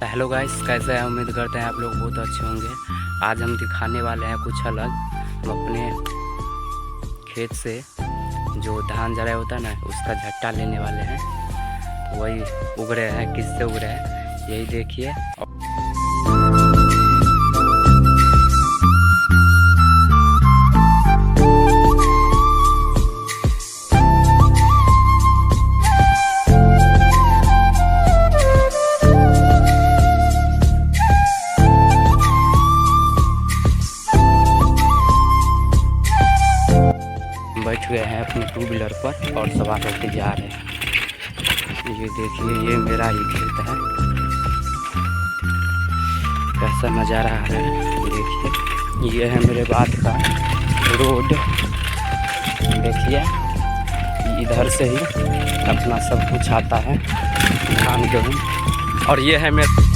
Hello guys, कैसे हैं? उम्मीद करते हैं आप लोग बहुत अच्छे होंगे। आज हम दिखाने वाले हैं कुछ अलग। हम अपने खेत से जो धान जराई होता है ना, उसका झट्टा लेने वाले हैं। वही उग रहे हैं, किससे उग रहे हैं यही देखिए। बैठ गए हैं अपने टू व्हीलर पर और सवार होकर जा रहे हैं। ये देखिए, ये मेरा ही खेत है। कैसा नज़ारा आ रहा है देखिए। ये है मेरे बात का रोड। देखिए, इधर से ही अपना सब कुछ आता है, धान गेहूँ। और ये है मेरे